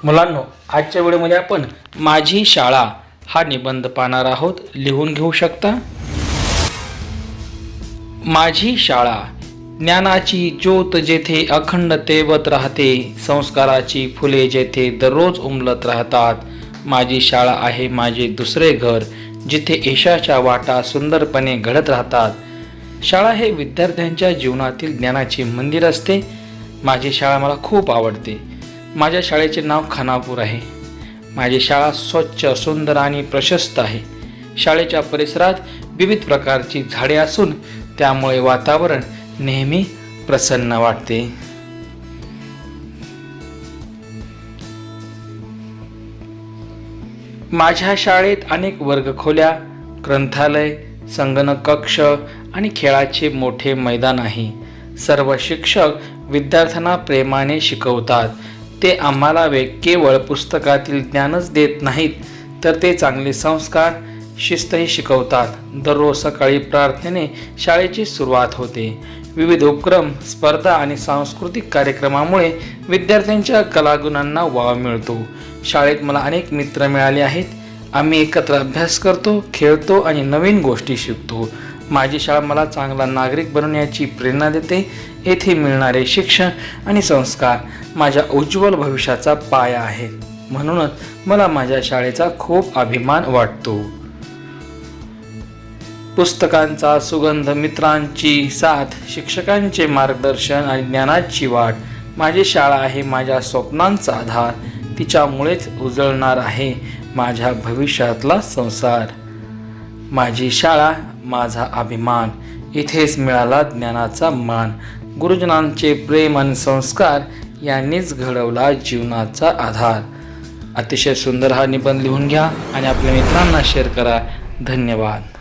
मुलांनो, आजच्या व्हिडिओमध्ये आपण माझी शाळा हा निबंध पाहणार आहोत. लिहून घेऊ शकता. माझी शाळा, ज्ञानाची ज्योत जेथे अखंड तेवत राहते, संस्काराची फुले जेथे दररोज उमलत राहतात. माझी शाळा आहे माझे दुसरे घर, जिथे यशाच्या वाटा सुंदरपणे घडत राहतात. शाळा हे विद्यार्थ्यांच्या जीवनातील ज्ञानाचे मंदिर असते. माझी शाळा मला खूप आवडते. माझ्या शाळेचे नाव खानापूर आहे. माझी शाळा स्वच्छ, सुंदर आणि प्रशस्त आहे. शाळेच्या परिसरात विविध प्रकारची झाडे असून त्यामुळे वातावरण नेहमी प्रसन्न वाटते. माझ्या शाळेत अनेक वर्गखोल्या, ग्रंथालय, संगणक कक्ष आणि खेळाचे मोठे मैदान आहे. सर्व शिक्षक विद्यार्थ्यांना प्रेमाने शिकवतात. ते आम्हाला केवळ पुस्तकातील ज्ञानच देत नाहीत, तर ते चांगले संस्कार, शिस्तही शिकवतात. दररोज सकाळी प्रार्थनेने शाळेची सुरुवात होते. विविध उपक्रम, स्पर्धा आणि सांस्कृतिक कार्यक्रमामुळे विद्यार्थ्यांच्या कलागुणांना वाव मिळतो. शाळेत मला अनेक मित्र मिळाले आहेत. आम्ही एकत्र अभ्यास करतो, खेळतो आणि नवीन गोष्टी शिकतो. माझी शाळा मला चांगला नागरिक बनवण्याची प्रेरणा देते. येथे मिळणारे शिक्षण आणि संस्कार माझ्या उज्ज्वल भविष्याचा पाया आहे. म्हणूनच मला माझ्या शाळेचा खूप अभिमान वाटतो. पुस्तकांचा सुगंध, मित्रांची साथ, शिक्षकांचे मार्गदर्शन आणि ज्ञानाची वाट. माझी शाळा आहे माझ्या स्वप्नांचा आधार. तिच्यामुळेच उजळणार आहे माझ्या भविष्यातला संसार. माझी शाळा माझा अभिमान. इथेच मिळाला ज्ञानाचा मान. गुरुजनांचे प्रेम आणि संस्कार यांनीच घडवला जीवनाचा आधार. अतिशय सुंदर हा निबंध लिहून घ्या आणि आपल्या मित्रांना शेअर करा. धन्यवाद.